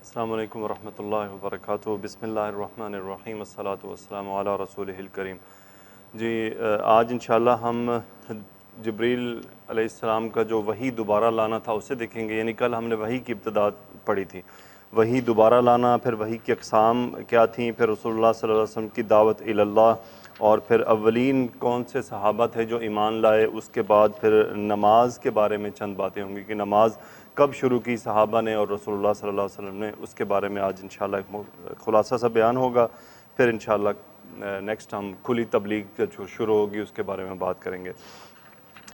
السلام علیکم ورحمۃ اللہ وبرکاتہ۔ بسم اللہ الرحمن الرحیم، الصلاۃ والسلام علی رسولہ الکریم۔ جی آج انشاءاللہ ہم جبریل علیہ السلام کا جو وحی دوبارہ لانا تھا اسے دیکھیں گے۔ یعنی کل ہم نے وحی کی ابتدا پڑھی تھی، وحی دوبارہ لانا، پھر وحی کی اقسام کیا تھیں، پھر رسول اللہ صلی اللہ علیہ وسلم کی دعوت الی اللہ، اور پھر اولین کون سے صحابہ تھے جو ایمان لائے۔ اس کے بعد پھر نماز کے بارے میں چند باتیں ہوں گی کہ نماز کب شروع کی صحابہ نے اور رسول اللہ صلی اللہ علیہ وسلم نے، اس کے بارے میں آج انشاءاللہ ایک خلاصہ سا بیان ہوگا۔ پھر انشاءاللہ نیکسٹ ہم کھلی تبلیغ جو شروع ہوگی اس کے بارے میں بات کریں گے۔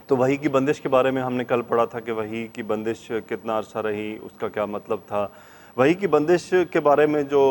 تو وحی کی بندش کے بارے میں ہم نے کل پڑھا تھا کہ وحی کی بندش کتنا عرصہ رہی، اس کا کیا مطلب تھا۔ وحی کی بندش کے بارے میں جو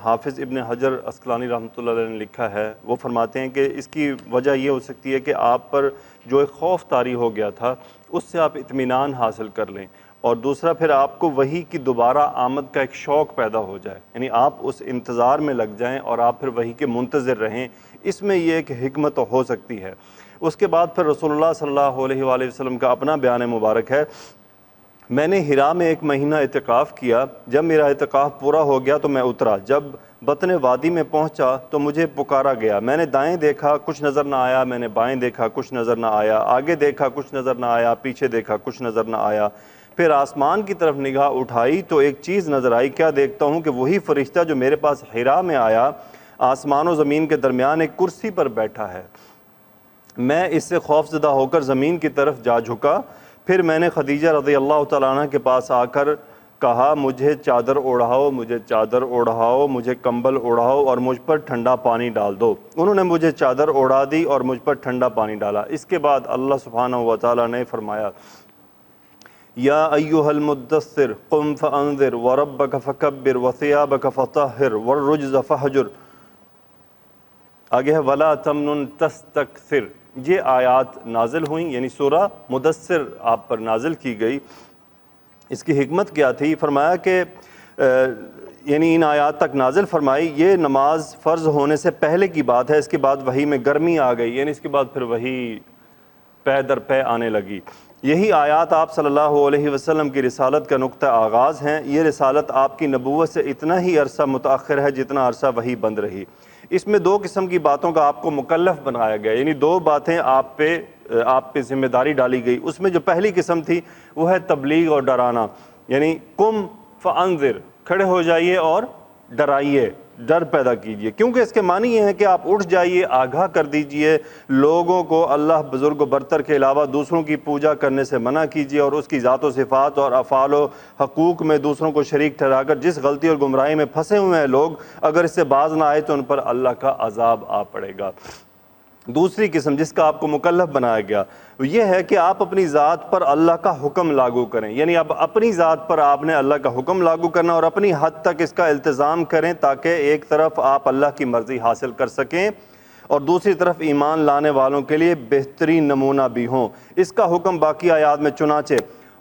حافظ ابن حجر عسقلانی رحمۃ اللہ علیہ نے لکھا ہے، وہ فرماتے ہیں کہ اس کی وجہ یہ ہو سکتی ہے کہ آپ پر جو ایک خوف طاری ہو گیا تھا اس سے آپ اطمینان حاصل کر لیں، اور دوسرا پھر آپ کو وحی کی دوبارہ آمد کا ایک شوق پیدا ہو جائے، یعنی آپ اس انتظار میں لگ جائیں اور آپ پھر وحی کے منتظر رہیں۔ اس میں یہ ایک حکمت ہو سکتی ہے۔ اس کے بعد پھر رسول اللہ صلی اللہ علیہ وآلہ وسلم کا اپنا بیان مبارک ہے، میں نے حرا میں 1 مہینہ اعتکاف کیا، جب میرا اعتکاف پورا ہو گیا تو میں اترا، جب بطن وادی میں پہنچا تو مجھے پکارا گیا، میں نے دائیں دیکھا کچھ نظر نہ آیا، میں نے بائیں دیکھا کچھ نظر نہ آیا، آگے دیکھا کچھ نظر نہ آیا، پیچھے دیکھا کچھ نظر نہ آیا، پھر آسمان کی طرف نگاہ اٹھائی تو ایک چیز نظر آئی، کیا دیکھتا ہوں کہ وہی فرشتہ جو میرے پاس حرا میں آیا آسمان و زمین کے درمیان ایک کرسی پر بیٹھا ہے۔ میں اس سے خوف زدہ ہو کر زمین کی طرف جا جھکا، پھر میں نے خدیجہ رضی اللہ تعالیٰ عنہ کے پاس آ کر کہا مجھے چادر اوڑھاؤ، مجھے چادر اوڑھاؤ، مجھے کمبل اوڑھاؤ اور مجھ پر ٹھنڈا پانی ڈال دو۔ انہوں نے مجھے چادر اوڑھا دی اور مجھ پر ٹھنڈا پانی ڈالا۔ اس کے بعد اللہ سبحانہ و تعالیٰ نے فرمایا یا ایھا المدثر قم فانذر وربک فکبر وثیابک فطہر والرجز فہجر، آگے ہے ولا تمنن تستکثر۔ یہ آیات نازل ہوئیں، یعنی سورہ مدثر آپ پر نازل کی گئی۔ اس کی حکمت کیا تھی؟ فرمایا کہ یعنی ان آیات تک نازل فرمائی، یہ نماز فرض ہونے سے پہلے کی بات ہے، اس کے بعد وحی میں گرمی آ گئی، یعنی اس کے بعد پھر وحی پے در پے آنے لگی۔ یہی آیات آپ صلی اللہ علیہ وسلم کی رسالت کا نقطہ آغاز ہیں۔ یہ رسالت آپ کی نبوت سے اتنا ہی عرصہ متاخر ہے جتنا عرصہ وحی بند رہی۔ اس میں 2 قسم کی باتوں کا آپ کو مکلف بنایا گیا، یعنی 2 باتیں آپ پہ ذمہ داری ڈالی گئی۔ اس میں جو پہلی قسم تھی وہ ہے تبلیغ اور ڈرانا، یعنی قم فانذر، کھڑے ہو جائیے اور ڈرائیے، ڈر پیدا کیجئے، کیونکہ اس کے معنی یہ ہے کہ آپ اٹھ جائیے، آگاہ کر دیجئے لوگوں کو، اللہ بزرگ و برتر کے علاوہ دوسروں کی پوجا کرنے سے منع کیجئے، اور اس کی ذات و صفات اور افعال و حقوق میں دوسروں کو شریک ٹھہرا کر جس غلطی اور گمراہی میں پھنسے ہوئے ہیں لوگ، اگر اس سے باز نہ آئے تو ان پر اللہ کا عذاب آ پڑے گا۔ دوسری قسم جس کا آپ کو مکلف بنایا گیا یہ ہے کہ آپ اپنی ذات پر اللہ کا حکم لاگو کریں، یعنی اب اپنی ذات پر آپ نے اللہ کا حکم لاگو کرنا اور اپنی حد تک اس کا التزام کریں، تاکہ ایک طرف آپ اللہ کی مرضی حاصل کر سکیں اور دوسری طرف ایمان لانے والوں کے لیے بہترین نمونہ بھی ہوں۔ اس کا حکم باقی آیات میں چنانچہ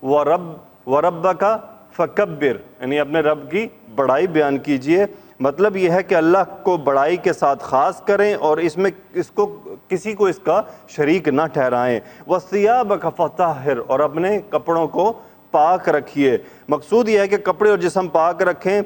وَرَبَّكَ فَكَبِّرْ، یعنی اپنے رب کی بڑائی بیان کیجئے۔ مطلب یہ ہے کہ اللہ کو بڑائی کے ساتھ خاص کریں اور کسی کو اس کا شریک نہ ٹھہرائیں۔ وَثِيَابَكَ فَطَهِّرْ، اور اپنے کپڑوں کو پاک رکھیے۔ مقصود یہ ہے کہ کپڑے اور جسم پاک رکھیں،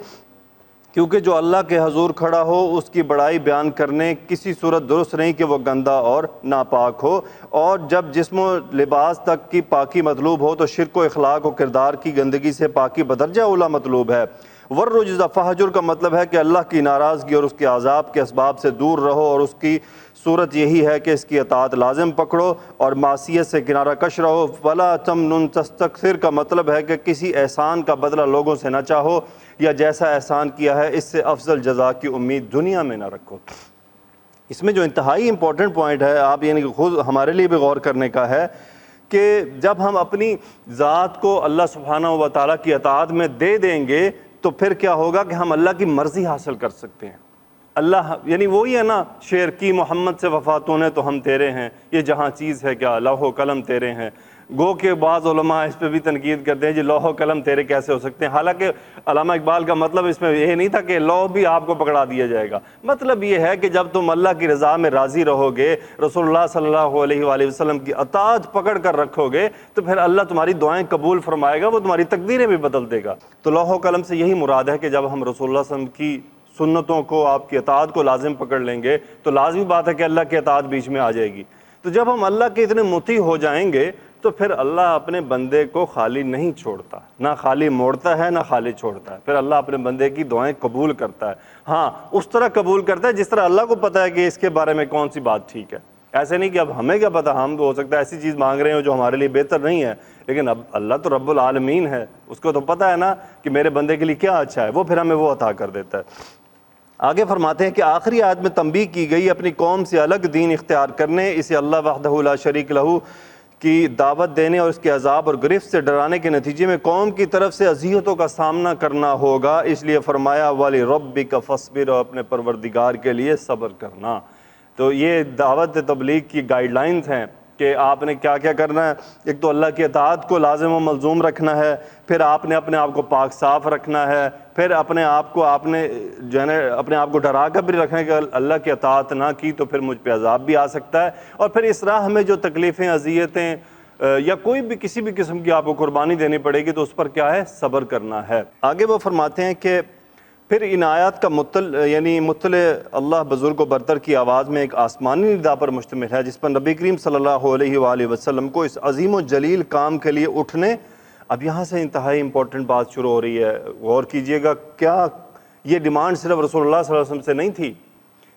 کیونکہ جو اللہ کے حضور کھڑا ہو اس کی بڑائی بیان کرنے کسی صورت درست نہیں کہ وہ گندا اور ناپاک ہو، اور جب جسم و لباس تک کی پاکی مطلوب ہو تو شرک و اخلاق و کردار کی گندگی سے پاکی بدرجہ اولیٰ مطلوب ہے۔ والرجز فہجر کا مطلب ہے کہ اللہ کی ناراضگی اور اس کے عذاب کے اسباب سے دور رہو، اور اس کی صورت یہی ہے کہ اس کی اطاعت لازم پکڑو اور معصیت سے کنارہ کش رہو۔ ولا تمنن تستکثر کا مطلب ہے کہ کسی احسان کا بدلہ لوگوں سے نہ چاہو، یا جیسا احسان کیا ہے اس سے افضل جزا کی امید دنیا میں نہ رکھو۔ اس میں جو انتہائی امپورٹنٹ پوائنٹ ہے، آپ یعنی خود ہمارے لیے بھی غور کرنے کا ہے، کہ جب ہم اپنی ذات کو اللہ سبحانہ و تعالیٰ کی اطاعت میں دے دیں گے تو پھر کیا ہوگا کہ ہم اللہ کی مرضی حاصل کر سکتے ہیں۔ اللہ یعنی وہی ہے نا شعر کی محمد سے وفا تو نے تو ہم تیرے ہیں، یہ جہاں چیز ہے کیا لوح و قلم تیرے ہیں، گو کہ بعض علماء اس پہ بھی تنقید کرتے ہیں جی لوح و قلم تیرے کیسے ہو سکتے ہیں، حالانکہ علامہ اقبال کا مطلب اس میں یہ نہیں تھا کہ لوح بھی آپ کو پکڑا دیا جائے گا، مطلب یہ ہے کہ جب تم اللہ کی رضا میں راضی رہو گے، رسول اللہ صلی اللہ علیہ وآلہ وسلم کی اطاعت پکڑ کر رکھو گے، تو پھر اللہ تمہاری دعائیں قبول فرمائے گا، وہ تمہاری تقدیریں بھی بدل دے گا۔ تو لوح و قلم سے یہی مراد ہے کہ جب ہم رسول اللہ صلی اللہ علیہ وسلم کی سنتوں کو، آپ کی اطاعت کو لازم پکڑ لیں گے تو لازمی بات ہے کہ اللہ کی اطاعت بیچ میں آ جائے گی۔ تو جب ہم اللہ کے اتنے مطیع ہو جائیں گے تو پھر اللہ اپنے بندے کو خالی نہیں چھوڑتا، نہ خالی موڑتا ہے نہ خالی چھوڑتا ہے، پھر اللہ اپنے بندے کی دعائیں قبول کرتا ہے۔ ہاں اس طرح قبول کرتا ہے جس طرح اللہ کو پتہ ہے کہ اس کے بارے میں کون سی بات ٹھیک ہے، ایسے نہیں کہ اب ہمیں کیا پتہ، ہم تو ہو سکتا ہے ایسی چیز مانگ رہے ہوں جو ہمارے لیے بہتر نہیں ہے، لیکن اب اللہ تو رب العالمین ہے، اس کو تو پتہ ہے نا کہ میرے بندے کے لیے کیا اچھا ہے، وہ پھر ہمیں وہ عطا کر دیتا ہے۔ آگے فرماتے ہیں کہ آخری آیت میں تنبیہ کی گئی اپنی قوم سے الگ دین اختیار کرنے، اسے اللہ وحدہ لا شریک لہو کی دعوت دینے اور اس کے عذاب اور گرفت سے ڈرانے کے نتیجے میں قوم کی طرف سے اذیتوں کا سامنا کرنا ہوگا، اس لیے فرمایا وَلِرَبِّكَ فَاصْبِرْ، اور اپنے پروردگار کے لیے صبر کرنا۔ تو یہ دعوت تبلیغ کی گائیڈ لائنز ہیں کہ آپ نے کیا کیا کرنا ہے۔ ایک تو اللہ کی اطاعت کو لازم و ملزوم رکھنا ہے، پھر آپ نے اپنے آپ کو پاک صاف رکھنا ہے، پھر اپنے آپ کو آپ نے جو ہے نا اپنے آپ کو ڈرا کر بھی رکھنا ہے کہ اللہ کی اطاعت نہ کی تو پھر مجھ پہ عذاب بھی آ سکتا ہے، اور پھر اس راہ میں جو تکلیفیں، اذیتیں یا کوئی بھی کسی بھی قسم کی آپ کو قربانی دینی پڑے گی تو اس پر کیا ہے، صبر کرنا ہے۔ آگے وہ فرماتے ہیں کہ پھر ان آیات کا مطلع اللہ بزرگ و برتر کی آواز میں ایک آسمانی ندا پر مشتمل ہے، جس پر نبی کریم صلی اللہ علیہ وآلہ وسلم کو اس عظیم و جلیل کام کے لیے اٹھنے۔ اب یہاں سے انتہائی امپورٹنٹ بات شروع ہو رہی ہے، غور کیجئے گا، کیا یہ ڈیمانڈ صرف رسول اللہ صلی اللہ علیہ وسلم سے نہیں تھی،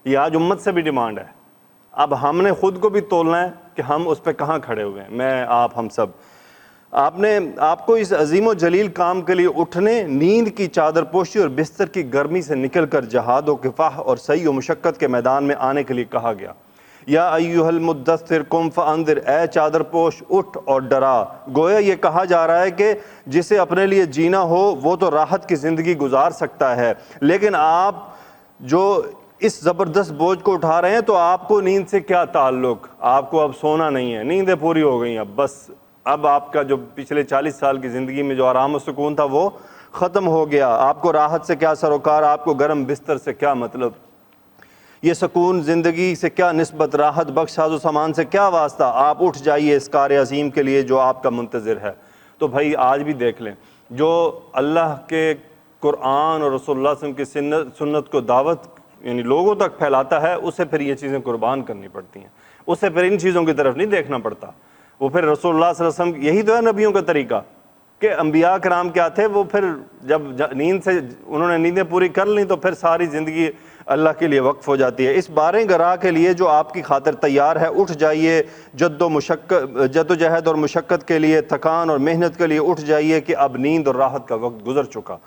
یہ آج امت سے بھی ڈیمانڈ ہے۔ اب ہم نے خود کو بھی تولنا ہے کہ ہم اس پہ کہاں کھڑے ہوئے ہیں، میں، آپ، ہم سب۔ آپ کو اس عظیم و جلیل کام کے لیے اٹھنے، نیند کی چادر پوشی اور بستر کی گرمی سے نکل کر جہاد و کفاح اور سعی و مشقت کے میدان میں آنے کے لیے کہا گیا۔ یا ایھا المدثر قم فانذر، اے چادر پوش اٹھ اور ڈرا۔ گویا یہ کہا جا رہا ہے کہ جسے اپنے لیے جینا ہو وہ تو راحت کی زندگی گزار سکتا ہے، لیکن آپ جو اس زبردست بوجھ کو اٹھا رہے ہیں تو آپ کو نیند سے کیا تعلق، آپ کو اب سونا نہیں ہے، نیندیں پوری ہو گئی، اب بس اب آپ کا جو پچھلے 40 سال کی زندگی میں جو آرام و سکون تھا وہ ختم ہو گیا، آپ کو راحت سے کیا سروکار، آپ کو گرم بستر سے کیا مطلب، یہ سکون زندگی سے کیا نسبت، راحت بخش ساز و سامان سے کیا واسطہ، آپ اٹھ جائیے اس کار عظیم کے لیے جو آپ کا منتظر ہے۔ تو بھائی آج بھی دیکھ لیں، جو اللہ کے قرآن اور رسول اللہ صلی اللہ علیہ وسلم کی سنت کو دعوت یعنی لوگوں تک پھیلاتا ہے، اسے پھر یہ چیزیں قربان کرنی پڑتی ہیں، اسے پھر ان چیزوں کی طرف نہیں دیکھنا پڑتا۔ وہ پھر رسول اللہ صلی اللہ علیہ وسلم، یہی تو ہے نبیوں کا طریقہ کہ انبیاء کرام کیا تھے، وہ پھر جب نیند سے انہوں نے نیندیں پوری کر لیں تو پھر ساری زندگی اللہ کے لیے وقف ہو جاتی ہے۔ اس باریں گراہ کے لیے جو آپ کی خاطر تیار ہے، اٹھ جائیے، جد و جہد اور مشقت کے لیے، تھکان اور محنت کے لیے اٹھ جائیے کہ اب نیند اور راحت کا وقت گزر چکا،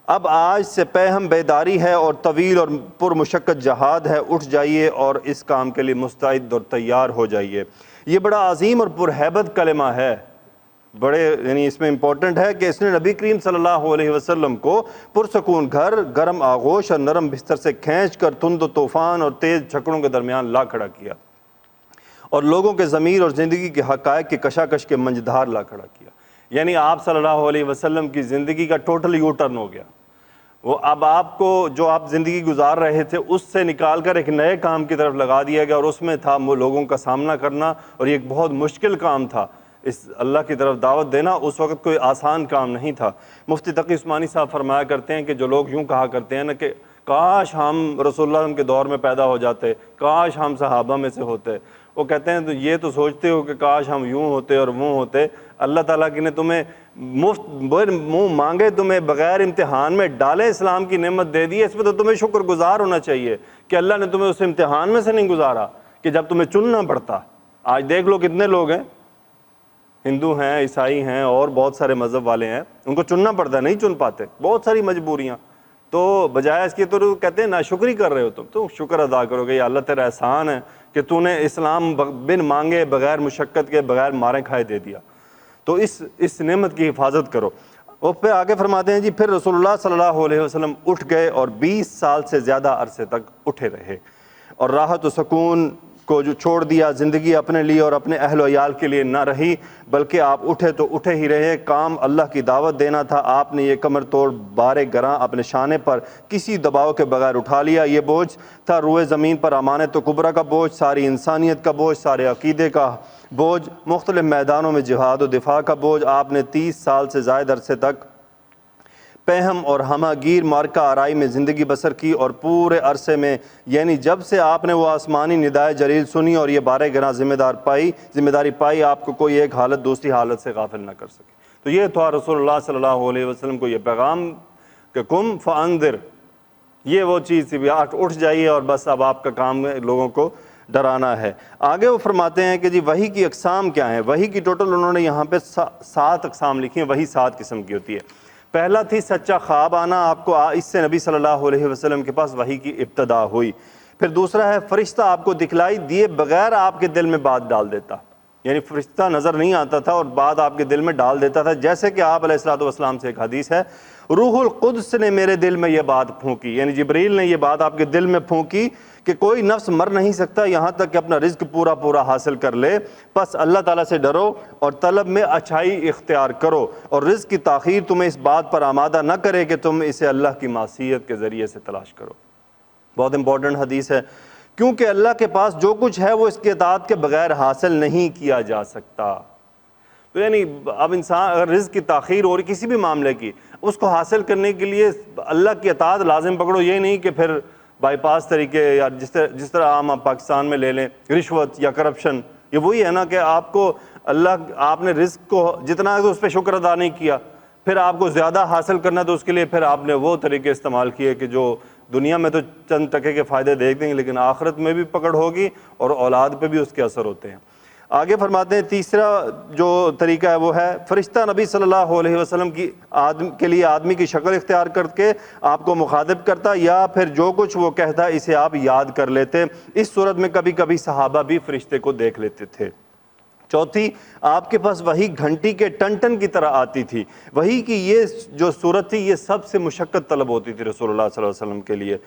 اب آج سے پہم بیداری ہے اور طویل اور پرمشقت جہاد ہے، اٹھ جائیے اور اس کام کے لیے مستعد اور تیار ہو جائیے۔ یہ بڑا عظیم اور پرہیبت کلمہ ہے، بڑے اس میں امپورٹنٹ ہے کہ اس نے نبی کریم صلی اللہ علیہ وسلم کو پرسکون گھر، گرم آغوش اور نرم بستر سے کھینچ کر تند و طوفان اور تیز جھکڑوں کے درمیان لا کھڑا کیا، اور لوگوں کے ضمیر اور زندگی کے حقائق کی کشاکش کے منجدھار لا کھڑا کیا۔ یعنی آپ صلی اللہ علیہ وسلم کی زندگی کا ٹوٹل یو ٹرن ہو گیا، وہ اب آپ کو جو آپ زندگی گزار رہے تھے اس سے نکال کر ایک نئے کام کی طرف لگا دیا گیا، اور اس میں تھا وہ لوگوں کا سامنا کرنا، اور یہ ایک بہت مشکل کام تھا، اس اللہ کی طرف دعوت دینا اس وقت کوئی آسان کام نہیں تھا۔ مفتی تقی عثمانی صاحب فرمایا کرتے ہیں کہ جو لوگ یوں کہا کرتے ہیں نا کہ کاش ہم رسول اللہ کے دور میں پیدا ہو جاتے، کاش ہم صحابہ میں سے ہوتے، وہ کہتے ہیں تو یہ تو سوچتے ہو کہ کاش ہم یوں ہوتے اور وہ ہوتے، اللہ تعالیٰ کی نے تمہیں مفت منہ مانگے تمہیں بغیر امتحان میں ڈالے اسلام کی نعمت دے دی، اس پہ تو تمہیں شکر گزار ہونا چاہیے کہ اللہ نے تمہیں اس امتحان میں سے نہیں گزارا کہ جب تمہیں چننا پڑتا۔ آج دیکھ لو کتنے لوگ ہیں، ہندو ہیں، عیسائی ہیں اور بہت سارے مذہب والے ہیں، ان کو چننا پڑتا ہے، نہیں چن پاتے، بہت ساری مجبوریاں، تو بجائے اس کی تو کہتے ہیں ناشکری کر رہے ہو تم، تو شکر ادا کرو گے، یا اللہ تیرا احسان ہے کہ تو نے اسلام بن مانگے بغیر مشقت کے بغیر مارے کھائے دے دیا، تو اس نعمت کی حفاظت کرو۔ اور پھر آگے فرماتے ہیں جی پھر رسول اللہ صلی اللہ علیہ وسلم اٹھ گئے اور 20 سال سے زیادہ عرصے تک اٹھے رہے، اور راحت و سکون کو جو چھوڑ دیا، زندگی اپنے لیے اور اپنے اہل و عیال کے لیے نہ رہی، بلکہ آپ اٹھے تو اٹھے ہی رہے۔ کام اللہ کی دعوت دینا تھا، آپ نے یہ کمر توڑ بار گراں اپنے شانے پر کسی دباؤ کے بغیر اٹھا لیا۔ یہ بوجھ تھا روئے زمین پر امانت و کبریٰ کا بوجھ، ساری انسانیت کا بوجھ، سارے عقیدے کا بوجھ، مختلف میدانوں میں جہاد و دفاع کا بوجھ۔ آپ نے 30 سال سے زائد عرصے تک پہم اور ہمہ گیر مارکہ آرائی میں زندگی بسر کی، اور پورے عرصے میں یعنی جب سے آپ نے وہ آسمانی ندائے جلیل سنی اور یہ بارے گراں ذمہ داری پائی، آپ کو کوئی ایک حالت دوسری حالت سے غافل نہ کر سکے۔ تو یہ تھا رسول اللہ صلی اللہ علیہ وسلم کو یہ پیغام کہ کم فانذر، یہ وہ چیز تھی، اٹھ جائیے اور بس اب آپ کا کام لوگوں کو ڈرانا ہے۔ آگے وہ فرماتے ہیں کہ جی وحی کی اقسام کیا ہیں۔ وحی کی ٹوٹل انہوں نے یہاں پہ 7 اقسام لکھی ہیں۔ وحی 7 قسم کی ہوتی ہے۔ پہلا تھی سچا خواب آنا، آپ کو اس سے نبی صلی اللہ علیہ وسلم کے پاس وحی کی ابتدا ہوئی۔ پھر دوسرا ہے فرشتہ آپ کو دکھلائی دیے بغیر آپ کے دل میں بات ڈال دیتا، یعنی فرشتہ نظر نہیں آتا تھا اور بات آپ کے دل میں ڈال دیتا تھا، جیسے کہ آپ علیہ الصلوۃ والسلام سے ایک حدیث ہے، روح القدس نے میرے دل میں یہ بات پھونکی، یعنی جبریل نے یہ بات آپ کے دل میں پھونکی کہ کوئی نفس مر نہیں سکتا یہاں تک کہ اپنا رزق پورا حاصل کر لے، بس اللہ تعالیٰ سے ڈرو اور طلب میں اچھائی اختیار کرو، اور رزق کی تاخیر تمہیں اس بات پر آمادہ نہ کرے کہ تم اسے اللہ کی معصیت کے ذریعے سے تلاش کرو۔ بہت امپورٹنٹ حدیث ہے، کیونکہ اللہ کے پاس جو کچھ ہے وہ اس کی اطاعت کے بغیر حاصل نہیں کیا جا سکتا۔ تو یعنی اب انسان اگر رزق کی تاخیر ہو رہی کسی بھی معاملے کی، اس کو حاصل کرنے کے لیے اللہ کی اطاعت لازم پکڑو، یہ نہیں کہ پھر بائی پاس طریقے یا جس طرح عام آپ پاکستان میں لے لیں رشوت یا کرپشن۔ یہ وہی ہے نا کہ آپ نے رزق کو جتنا ہے تو اس پہ شکر ادا نہیں کیا، پھر آپ کو زیادہ حاصل کرنا تو اس کے لیے پھر آپ نے وہ طریقے استعمال کیے کہ جو دنیا میں تو چند ٹکے کے فائدے دیکھ دیں گے لیکن آخرت میں بھی پکڑ ہوگی اور اولاد پہ بھی اس کے اثر ہوتے ہیں۔ آگے فرماتے ہیں تیسرا جو طریقہ ہے وہ ہے فرشتہ نبی صلی اللہ علیہ وسلم کے لیے آدمی کی شکل اختیار کر کے آپ کو مخاطب کرتا، یا پھر جو کچھ وہ کہتا اسے آپ یاد کر لیتے۔ اس صورت میں کبھی کبھی صحابہ بھی فرشتے کو دیکھ لیتے تھے۔ چوتھی، آپ کے پاس وحی گھنٹی کے ٹن کی طرح آتی تھی۔ وحی کی یہ جو صورت تھی یہ سب سے مشقت طلب ہوتی تھی رسول اللہ صلی اللہ علیہ وسلم کے لیے۔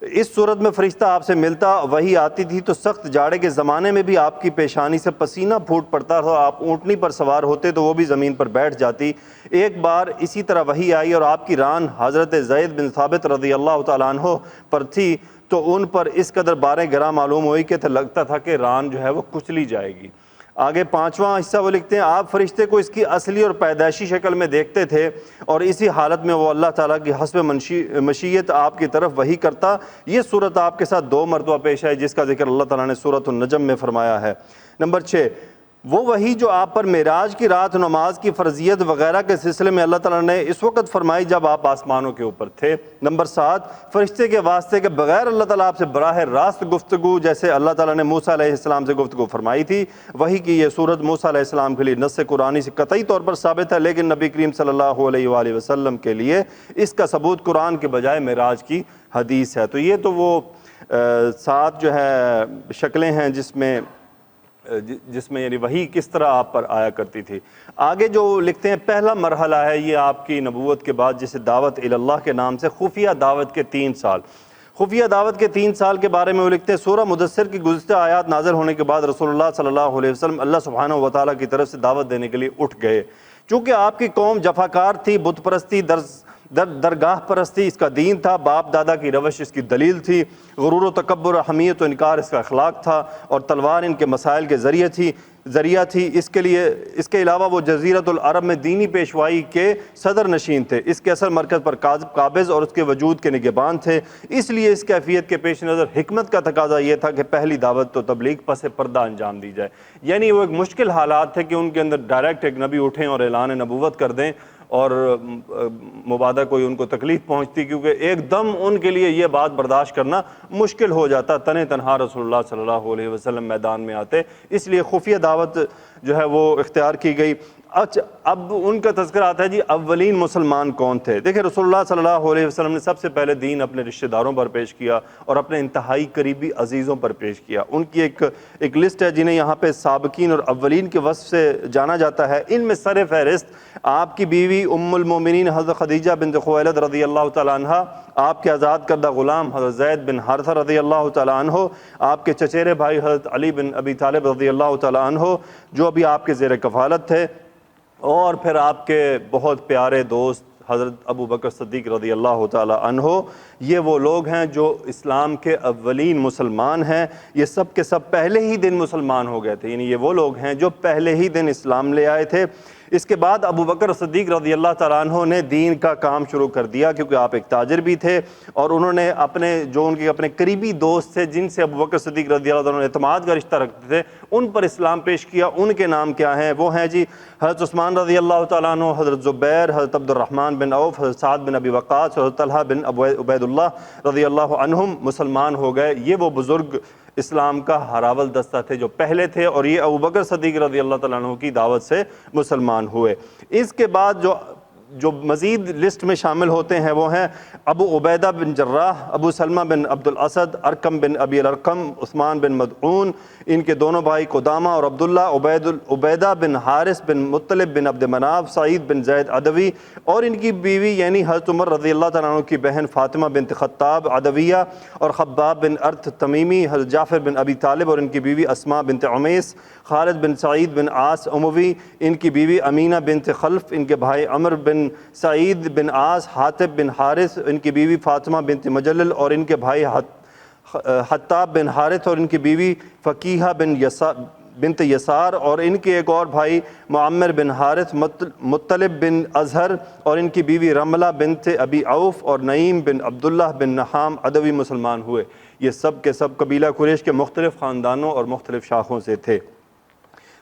اس صورت میں فرشتہ آپ سے ملتا، وحی آتی تھی تو سخت جاڑے کے زمانے میں بھی آپ کی پیشانی سے پسینہ پھوٹ پڑتا تھا، آپ اونٹنی پر سوار ہوتے تو وہ بھی زمین پر بیٹھ جاتی۔ ایک بار اسی طرح وحی آئی اور آپ کی ران حضرت زید بن ثابت رضی اللہ تعالیٰ عنہ پر تھی، تو ان پر اس قدر باریں گراں معلوم ہوئی کہ لگتا تھا کہ ران جو ہے وہ کچلی جائے گی۔ آگے 5واں حصہ وہ لکھتے ہیں آپ فرشتے کو اس کی اصلی اور پیدائشی شکل میں دیکھتے تھے، اور اسی حالت میں وہ اللہ تعالیٰ کی حسب مشیت آپ کی طرف وحی کرتا۔ یہ صورت آپ کے ساتھ 2 مرتبہ پیش ہے جس کا ذکر اللہ تعالیٰ نے سورۃ النجم میں فرمایا ہے۔ نمبر 6، وہ وحی جو آپ پر معراج کی رات نماز کی فرضیت وغیرہ کے سلسلے میں اللہ تعالیٰ نے اس وقت فرمائی جب آپ آسمانوں کے اوپر تھے۔ نمبر 7، فرشتے کے واسطے کے بغیر اللہ تعالیٰ آپ سے براہ راست گفتگو، جیسے اللہ تعالیٰ نے موسیٰ علیہ السلام سے گفتگو فرمائی تھی۔ وحی کی یہ صورت موسیٰ علیہ السلام کے لیے نص قرآنی سے قطعی طور پر ثابت ہے، لیکن نبی کریم صلی اللہ علیہ وآلہ وسلم کے لیے اس کا ثبوت قرآن کے بجائے معراج کی حدیث ہے۔ تو یہ تو وہ 7 جو ہے شکلیں ہیں جس میں یعنی وحی کس طرح آپ پر آیا کرتی تھی۔ آگے جو لکھتے ہیں پہلا مرحلہ ہے یہ آپ کی نبوت کے بعد جسے دعوت اللہ کے نام سے خفیہ دعوت کے 3 سال۔ خفیہ دعوت کے 3 سال کے بارے میں وہ لکھتے ہیں سورہ مدثر کی گزشتہ آیات نازل ہونے کے بعد رسول اللہ صلی اللہ علیہ وسلم اللہ سبحانہ و تعالیٰ کی طرف سے دعوت دینے کے لیے اٹھ گئے۔ چونکہ آپ کی قوم جفاکار تھی، بت پرستی درگاہ پرستی اس کا دین تھا، باپ دادا کی روش اس کی دلیل تھی، غرور و تکبر و حمیت و انکار اس کا اخلاق تھا، اور تلوار ان کے مسائل کے ذریعہ تھی۔ اس کے علاوہ وہ جزیرۃ العرب میں دینی پیشوائی کے صدر نشین تھے، اس کے اصل مرکز پر قابض اور اس کے وجود کے نگہبان تھے۔ اس لیے اس کیفیت کے پیش نظر حکمت کا تقاضا یہ تھا کہ پہلی دعوت تو تبلیغ پس پردہ انجام دی جائے۔ یعنی وہ ایک مشکل حالات تھے کہ ان کے اندر ڈائریکٹ ایک نبی اٹھیں اور اعلان نبوت کر دیں، اور مبادہ کوئی ان کو تکلیف پہنچتی، کیونکہ ایک دم ان کے لیے یہ بات برداشت کرنا مشکل ہو جاتا، تنہا رسول اللہ صلی اللہ علیہ وسلم میدان میں آتے۔ اس لیے خفیہ دعوت جو ہے وہ اختیار کی گئی۔ اچھا اب ان کا تذکرہ آتا ہے جی اولین مسلمان کون تھے. دیکھیں رسول اللہ صلی اللہ علیہ وسلم نے سب سے پہلے دین اپنے رشتہ داروں پر پیش کیا اور اپنے انتہائی قریبی عزیزوں پر پیش کیا. ان کی ایک لسٹ ہے جنہیں یہاں پہ سابقین اور اولین کے وصف سے جانا جاتا ہے. ان میں سر فہرست آپ کی بیوی ام المومنین حضرت خدیجہ بنت خویلد رضی اللہ تعالیٰ عنہ، آپ کے آزاد کردہ غلام حضرت زید بن حارثہ رضی اللہ تعالیٰ عنہ، آپ کے چچیرے بھائی حضرت علی بن ابی طالب رضی اللہ تعالیٰ عنہ جو ابھی آپ کے زیر کفالت تھے، اور پھر آپ کے بہت پیارے دوست حضرت ابو بکر صدیق رضی اللہ تعالیٰ عنہ. یہ وہ لوگ ہیں جو اسلام کے اولین مسلمان ہیں. یہ سب کے سب پہلے ہی دن مسلمان ہو گئے تھے، یعنی یہ وہ لوگ ہیں جو پہلے ہی دن اسلام لے آئے تھے. اس کے بعد ابو بکر صدیق رضی اللہ تعالیٰ عنہ نے دین کا کام شروع کر دیا، کیونکہ آپ ایک تاجر بھی تھے، اور انہوں نے ان کے اپنے قریبی دوست تھے جن سے ابو بکر صدیق رضی اللہ تعالیٰ عنہ اعتماد کا رشتہ رکھتے تھے، ان پر اسلام پیش کیا. ان کے نام کیا ہیں؟ وہ ہیں جی حضرت عثمان رضی اللہ تعالیٰ عنہ، حضرت زبیر، حضرت عبد الرحمن بن عوف، حضرت سعد بن ابی وقاص، حضرت طلحہ بن عبید اللہ رضی اللہ عنہم مسلمان ہو گئے. یہ وہ بزرگ اسلام کا ہراول دستہ تھے جو پہلے تھے، اور یہ ابو بکر صدیق رضی اللہ تعالیٰ عنہ کی دعوت سے مسلمان ہوئے. اس کے بعد جو مزید لسٹ میں شامل ہوتے ہیں وہ ہیں ابو عبیدہ بن جراح، ابو سلمہ بن عبد الاسد، ارقم بن ابی الارقم، عثمان بن مدعون، ان کے دونوں بھائی قدامہ اور عبداللہ، عبیدہ بن حارث بن مطلب بن عبد مناف، سعید بن زید عدوی، اور ان کی بیوی یعنی حضرت عمر رضی اللہ تعالیٰ عنہ کی بہن فاطمہ بنت خطاب عدویہ، اور خباب بن ارت تمیمی، حضرت جعفر بن ابی طالب اور ان کی بیوی اسماء بنت عمیس، خالد بن سعید بن عاص اموی، ان کی بیوی امینہ بنت خلف، ان کے بھائی عمر بن سعید بن عاص، حاتب بن حارث، ان کی بیوی فاطمہ بنت مجلل اور ان کے بھائی حتاب بن حارث اور ان کی بیوی فقیہہ بنت یسار، اور ان کے ایک اور بھائی معمر بن حارث، مطلب بن ازہر اور ان کی بیوی رملہ بنت ابی عوف اور نعیم بن عبداللہ بن نحام عدوی مسلمان ہوئے. یہ سب کے سب قبیلہ قریش کے مختلف خاندانوں اور مختلف شاخوں سے تھے.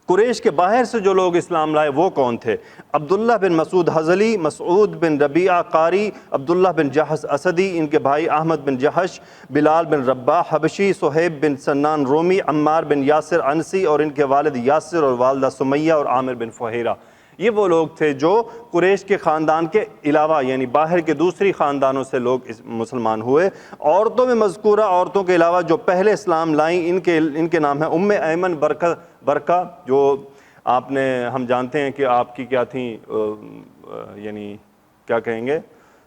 قریش کے باہر سے جو لوگ اسلام لائے وہ کون تھے؟ عبداللہ بن مسعود حضلی، مسعود بن ربیعہ قاری، عبداللہ بن جحش اسدی، ان کے بھائی احمد بن جحش، بلال بن رباح حبشی، صہیب بن سنان رومی، عمار بن یاسر انسی اور ان کے والد یاسر اور والدہ سمیہ اور عامر بن فہیرہ. یہ وہ لوگ تھے جو قریش کے خاندان کے علاوہ یعنی باہر کے دوسری خاندانوں سے لوگ مسلمان ہوئے. عورتوں میں مذکورہ عورتوں کے علاوہ جو پہلے اسلام لائیں ان کے نام ہیں ام ایمن برکہ، جو ہم جانتے ہیں کہ آپ کی کیا تھیں، یعنی کیا کہیں گے،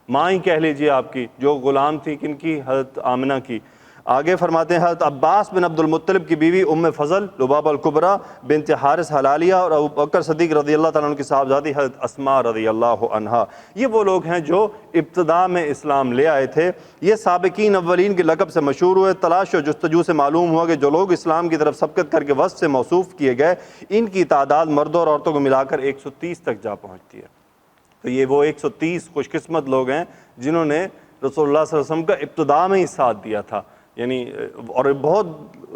ماں ہی کہہ لیجیے آپ کی، جو غلام تھی کن کی؟ حضرت آمنہ کی. آگے فرماتے ہیں حضرت عباس بن عبد المطلب کی بیوی ام فضل لبابہ الکبریٰ بنت حارث حلالیہ، اور ابو بکر صدیق رضی اللہ تعالیٰ عنہ کی صاحبزادی حضرت اسماء رضی اللہ عنہا. یہ وہ لوگ ہیں جو ابتدا میں اسلام لے آئے تھے. یہ سابقین اولین کے لقب سے مشہور ہوئے. تلاش و جستجو سے معلوم ہوا کہ جو لوگ اسلام کی طرف سبقت کر کے وصف سے موصوف کیے گئے، ان کی تعداد مردوں اور عورتوں کو ملا کر 130 تک جا پہنچتی ہے. تو یہ وہ 130 خوش قسمت لوگ ہیں جنہوں نے رسول اللہ صلی اللہ علیہ وسلم کا ابتدا میں ہی ساتھ دیا تھا. یعنی اور بہت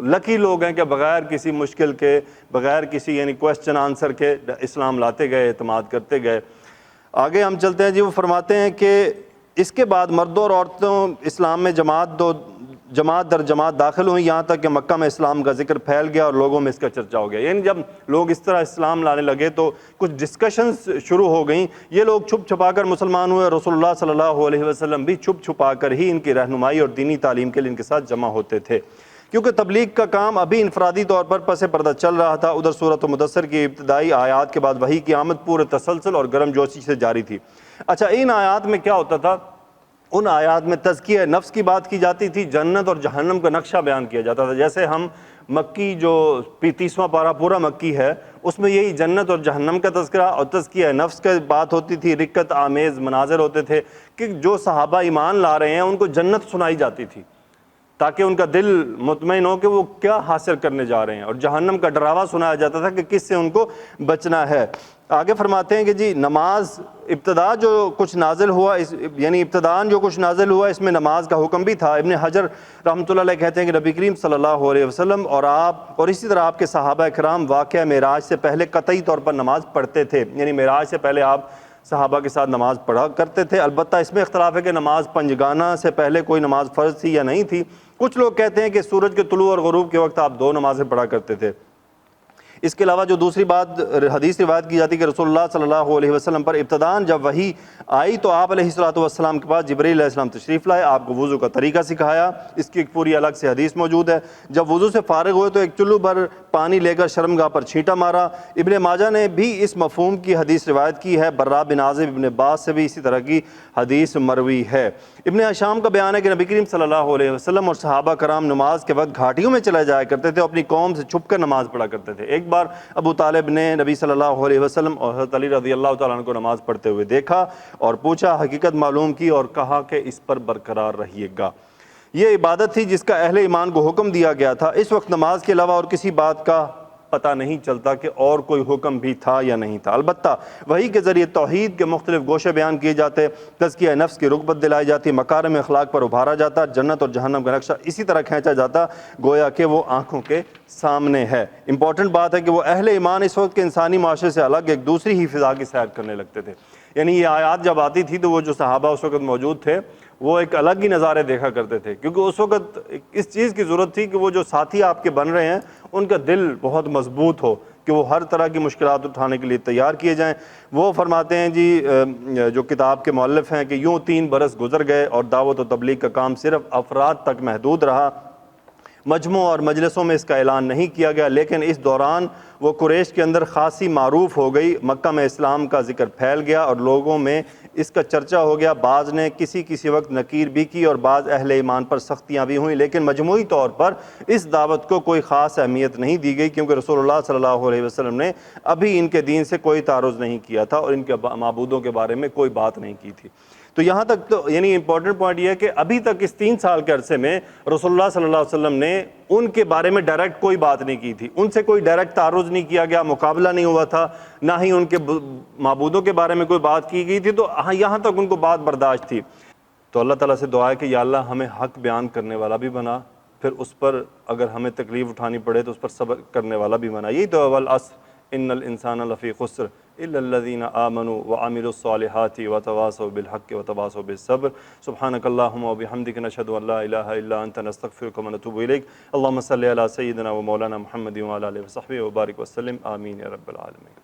لکی لوگ ہیں کہ بغیر کسی مشکل کے، بغیر کسی یعنی کویسچن آنسر کے اسلام لاتے گئے، اعتماد کرتے گئے. آگے ہم چلتے ہیں جی. وہ فرماتے ہیں کہ اس کے بعد مردوں اور عورتوں اسلام میں جماعت در جماعت داخل ہوئی، یہاں تک کہ مکہ میں اسلام کا ذکر پھیل گیا اور لوگوں میں اس کا چرچا ہو گیا. یعنی جب لوگ اس طرح اسلام لانے لگے تو کچھ ڈسکشنز شروع ہو گئیں. یہ لوگ چھپ چھپا کر مسلمان ہوئے. رسول اللہ صلی اللہ علیہ وسلم بھی چھپ چھپا کر ہی ان کی رہنمائی اور دینی تعلیم کے لیے ان کے ساتھ جمع ہوتے تھے، کیونکہ تبلیغ کا کام ابھی انفرادی طور پر پس پردہ چل رہا تھا. ادھر سورۃ مدثر کی ابتدائی آیات کے بعد وحی کی آمد پورے تسلسل اور گرم جوشی سے جاری تھی. اچھا، ان آیات میں کیا ہوتا تھا؟ ان آیات میں تزکیہ نفس کی بات کی جاتی تھی، جنت اور جہنم کا نقشہ بیان کیا جاتا تھا. جیسے ہم مکی جو 30واں پارہ پورا مکی ہے، اس میں یہی جنت اور جہنم کا تذکرہ اور تزکیہ نفس کی بات ہوتی تھی. رکت آمیز مناظر ہوتے تھے کہ جو صحابہ ایمان لا رہے ہیں ان کو جنت سنائی جاتی تھی تاکہ ان کا دل مطمئن ہو کہ وہ کیا حاصل کرنے جا رہے ہیں، اور جہنم کا ڈراوا سنایا جاتا تھا کہ کس سے ان کو بچنا ہے. آگے فرماتے ہیں کہ جی نماز ابتدا جو کچھ نازل ہوا، یعنی ابتداً جو کچھ نازل ہوا اس میں نماز کا حکم بھی تھا. ابن حجر رحمۃ اللہ علیہ کہتے ہیں کہ نبی کریم صلی اللہ علیہ وسلم اور اسی طرح آپ کے صحابہ کرام واقعہ معراج سے پہلے قطعی طور پر نماز پڑھتے تھے. یعنی معراج سے پہلے آپ صحابہ کے ساتھ نماز پڑھا کرتے تھے. البتہ اس میں اختلاف ہے کہ نماز پنجگانہ سے پہلے کوئی نماز فرض تھی یا نہیں تھی. کچھ لوگ کہتے ہیں کہ سورج کے طلوع اور غروب کے وقت آپ 2 نمازیں پڑھا کرتے تھے. اس کے علاوہ جو دوسری بات حدیث روایت کی جاتی ہے کہ رسول اللہ صلی اللہ علیہ وسلم پر ابتداءً جب وحی آئی تو آپ علیہ السلام کے پاس جبرائیل علیہ السلام تشریف لائے، آپ کو وضو کا طریقہ سکھایا۔ اس کی ایک پوری الگ سے حدیث موجود ہے۔ جب وضو سے فارغ ہوئے تو ایک چلو بھر پانی لے کر شرمگاہ پر چھینٹا مارا۔ ابن ماجہ نے بھی اس مفہوم کی حدیث روایت کی ہے۔ برا بن عازب ابن عباس سے بھی اسی طرح کی حدیث مروی ہے۔ ابن ہشام کا بیان ہے کہ نبی کریم صلی اللہ علیہ وسلم اور صحابہ کرام نماز کے وقت گھاٹیوں میں چلے جایا کرتے تھے، اپنی قوم سے چھپ کر نماز پڑھا کرتے تھے۔ ایک بار ابو طالب نے نبی صلی اللہ علیہ وسلم اور حضرت علی رضی اللہ تعالیٰ عنہ کو نماز پڑھتے ہوئے دیکھا اور پوچھا، حقیقت معلوم کی اور کہا کہ اس پر برقرار رہیے گا۔ یہ عبادت تھی جس کا اہل ایمان کو حکم دیا گیا تھا۔ اس وقت نماز کے علاوہ اور کسی بات کا پتہ نہیں چلتا کہ اور کوئی حکم بھی تھا یا نہیں تھا۔ البتہ وحی کے ذریعے توحید کے مختلف گوشے بیان کیے جاتے، تزکیہ نفس کی رغبت دلائی جاتی، مکارم اخلاق پر ابھارا جاتا، جنت اور جہنم کا نقشہ اسی طرح کھینچا جاتا گویا کہ وہ آنکھوں کے سامنے ہے۔ امپورٹنٹ بات ہے کہ وہ اہل ایمان اس وقت کے انسانی معاشرے سے الگ ایک دوسری ہی فضا کی سیر کرنے لگتے تھے۔ یعنی یہ آیات جب آتی تھی تو وہ جو صحابہ اس وقت موجود تھے وہ ایک الگ ہی نظارے دیکھا کرتے تھے، کیونکہ اس وقت اس چیز کی ضرورت تھی کہ وہ جو ساتھی آپ کے بن رہے ہیں ان کا دل بہت مضبوط ہو کہ وہ ہر طرح کی مشکلات اٹھانے کے لیے تیار کیے جائیں۔ وہ فرماتے ہیں جی جو کتاب کے مؤلف ہیں کہ یوں 3 برس گزر گئے اور دعوت و تبلیغ کا کام صرف افراد تک محدود رہا، مجموعوں اور مجلسوں میں اس کا اعلان نہیں کیا گیا، لیکن اس دوران وہ قریش کے اندر خاصی معروف ہو گئی۔ مکہ میں اسلام کا ذکر پھیل گیا اور لوگوں میں اس کا چرچا ہو گیا۔ بعض نے کسی وقت نکیر بھی کی اور بعض اہل ایمان پر سختیاں بھی ہوئیں، لیکن مجموعی طور پر اس دعوت کو کوئی خاص اہمیت نہیں دی گئی، کیونکہ رسول اللہ صلی اللہ علیہ وسلم نے ابھی ان کے دین سے کوئی تعارض نہیں کیا تھا اور ان کے معبودوں کے بارے میں کوئی بات نہیں کی تھی۔ تو یہاں تک تو یعنی امپورٹنٹ پوائنٹ یہ ہے کہ ابھی تک اس 3 سال کے عرصے میں رسول اللہ صلی اللہ علیہ وسلم نے ان کے بارے میں ڈائریکٹ کوئی بات نہیں کی تھی، ان سے کوئی ڈائریکٹ تعارض نہیں کیا گیا، مقابلہ نہیں ہوا تھا، نہ ہی ان کے معبودوں کے بارے میں کوئی بات کی گئی تھی، تو یہاں تک ان کو بات برداشت تھی۔ تو اللہ تعالیٰ سے دعا ہے کہ یا اللہ ہمیں حق بیان کرنے والا بھی بنا، پھر اس پر اگر ہمیں تکلیف اٹھانی پڑے تو اس پر صبر کرنے والا بھی بنا۔ یہی تو والعصر ان الانسان لفی خسر الا الذین آمنوا وعملوا الصالحات وتواصوا بالحق وتواصوا بالصبر سبحانک اللہم وبحمدک نشہد ان لا الہ الا انت نستغفرک ونتوب الیک اللہم صلی علی سیدنا و مولانا محمد وعلی آلہ وصحبہ وبارک وسلم آمین یا رب العالمین۔